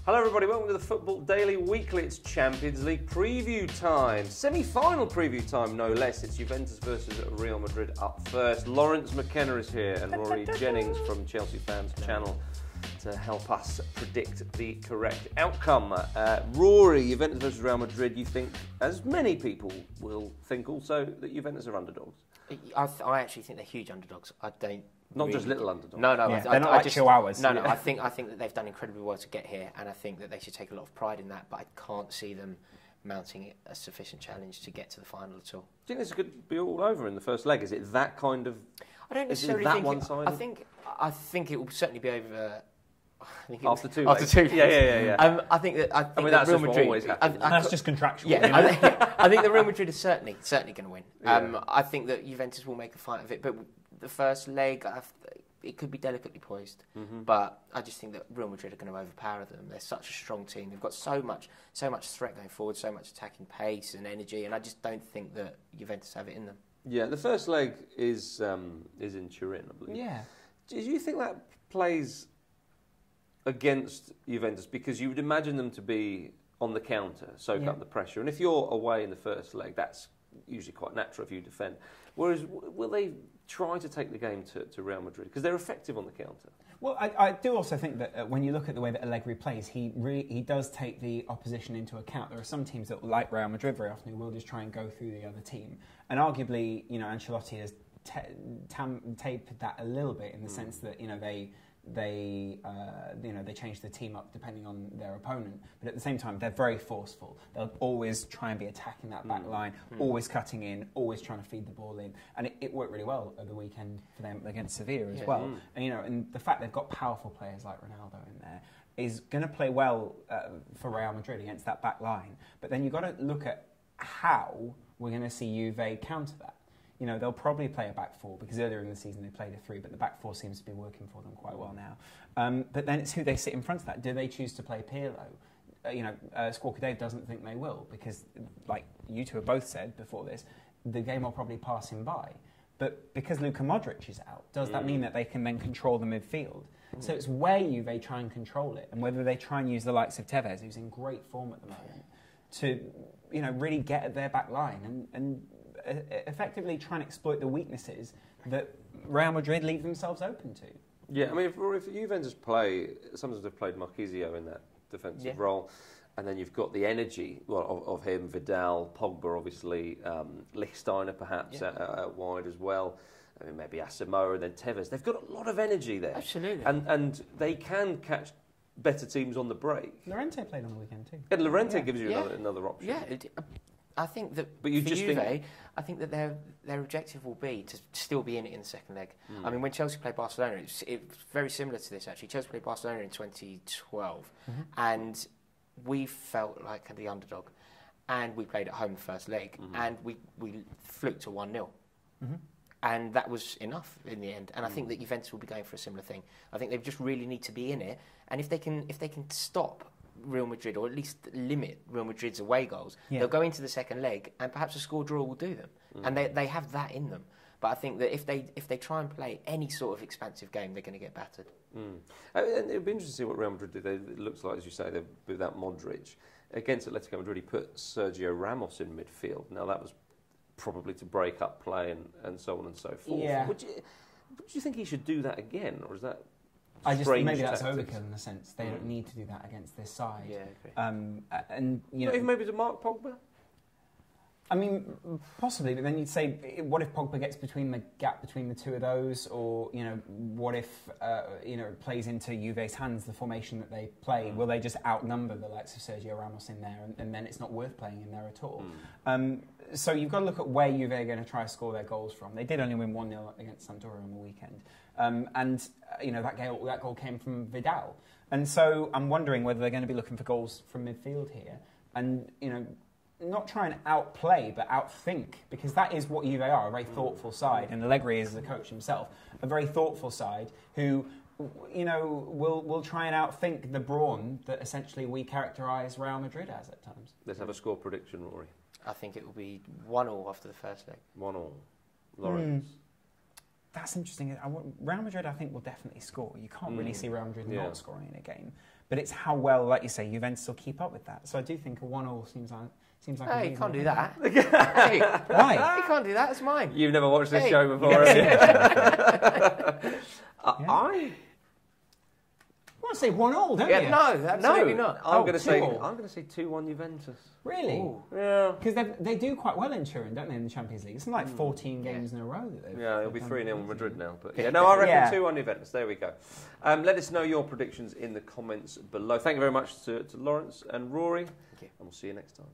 Hello everybody, welcome to the Football Daily Weekly. It's Champions League preview time. Semi-final preview time, no less. It's Juventus versus Real Madrid up first. Lawrence McKenna is here and Rory Jennings from Chelsea Fans Channel to help us predict the correct outcome. Rory, Juventus versus Real Madrid, you think, as many people will think also, that Juventus are underdogs? I actually think they're huge underdogs. I don't... Not just little underdogs. No, yeah, they're not like chihuahuas. No, I think that they've done incredibly well to get here, and I think that they should take a lot of pride in that. But I can't see them mounting a sufficient challenge to get to the final at all. Do you think this could be all over in the first leg? Is it that kind of? I don't necessarily think one-sided. I think it will certainly be over. After two legs. Yeah. I think that Real Madrid. That's just contractual. Yeah, I think the Real Madrid is certainly going to win. Yeah. I think that Juventus will make a fight of it, but the first leg, it could be delicately poised. But I just think that Real Madrid are going to overpower them. They're such a strong team. They've got so much threat going forward, so much attacking pace and energy, and I just don't think that Juventus have it in them. Yeah, the first leg is in Turin, I believe. Yeah. Do you think that plays against Juventus, because you would imagine them to be on the counter, soak up the pressure, and if you're away in the first leg, that's usually quite natural if you defend. Whereas, will they try to take the game to Real Madrid because they're effective on the counter? Well, I do also think that when you look at the way that Allegri plays, he does take the opposition into account. There are some teams that, like Real Madrid, very often who will just try and go through the other team, and arguably, Ancelotti has tapered that a little bit in the sense that they change the team up depending on their opponent, but at the same time they're very forceful. They'll always try and be attacking that back line, always cutting in, always trying to feed the ball in, and it worked really well at the weekend for them against Sevilla as well. And the fact they've got powerful players like Ronaldo in there is going to play well for Real Madrid against that back line. But then you've got to look at how we're going to see Juve counter that. They'll probably play a back four because earlier in the season they played a three, but the back four seems to be working for them quite well now. But then it's who they sit in front of that. Do they choose to play Pirlo? Squawky Dave doesn't think they will because, like you two have both said before this, the game will probably pass him by. But because Luka Modric is out, does that mean that they can then control the midfield? So it's where they try and control it, and whether they try and use the likes of Tevez, who's in great form at the moment, to really get at their back line and effectively try and exploit the weaknesses that Real Madrid leave themselves open to. Yeah, I mean, if Juventus play, sometimes they've played Marchisio in that defensive role, and then you've got the energy of him, Vidal, Pogba, obviously, Lichtsteiner perhaps out wide as well. I mean, maybe Asamoah and then Tevez. They've got a lot of energy there. Absolutely. And they can catch better teams on the break. Lorente played on the weekend too. And Lorente gives you another option. Yeah, I think that but you for just Juve, think... I think that their objective will be to still be in it in the second leg. I mean, when Chelsea played Barcelona, it's very similar to this actually. Chelsea played Barcelona in 2012, and we felt like the underdog, and we played at home the first leg, and we fluked to 1-0. And that was enough in the end. And I think that Juventus will be going for a similar thing. I think they just really need to be in it, and if they can stop Real Madrid, or at least limit Real Madrid's away goals, they'll go into the second leg and perhaps a score draw will do them. And they have that in them. But I think that if they try and play any sort of expansive game, they're going to get battered. And it would be interesting to see what Real Madrid do. It looks like, as you say, they're without Modric. Against Atletico Madrid, he put Sergio Ramos in midfield. Now, that was probably to break up play and so on and so forth. Yeah. Would you think he should do that again, or is that... maybe that's overkill in a sense. They don't need to do that against this side. Yeah, I agree. And even maybe to mark Pogba. I mean, possibly, but then you'd say, what if Pogba gets between the gap between the two of those, or what if it plays into Juve's hands, the formation that they play? Will they just outnumber the likes of Sergio Ramos in there, and then it's not worth playing in there at all? So you've got to look at where Juve are going to try to score their goals from. They did only win 1-0 against Sampdoria on the weekend. That goal came from Vidal. And so I'm wondering whether they're going to be looking for goals from midfield here. And, not try and outplay, but outthink, because that is what Juve are, a very thoughtful side. And Allegri is the coach himself, a very thoughtful side who, will try and outthink the brawn that essentially we characterise Real Madrid as at times. Let's have a score prediction, Rory. I think it will be 1-1 after the first leg. 1-1. Lawrence. That's interesting. Real Madrid, I think, will definitely score. You can't really see Real Madrid not scoring in a game. But it's how well, like you say, Juventus will keep up with that. So I do think a 1-1 seems like Hey, you can't do that. Hey, why? You can't do that. It's mine. You've never watched this Hey. show before, have you? I want to say 1-1, don't Yeah, you? no, absolutely not. I'm Oh, going to say 2-1. 2-1 Juventus. Really? Ooh. Yeah. Because they do quite well in Turin, don't they, in the Champions League? It's like 14 games in a row that they've... Yeah, it'll be they've 3-0 done Madrid now. But yeah, no, I reckon Yeah. 2-1 Juventus. There we go. Let us know your predictions in the comments below. Thank you very much to Lawrence and Rory. Thank you. And we'll see you next time.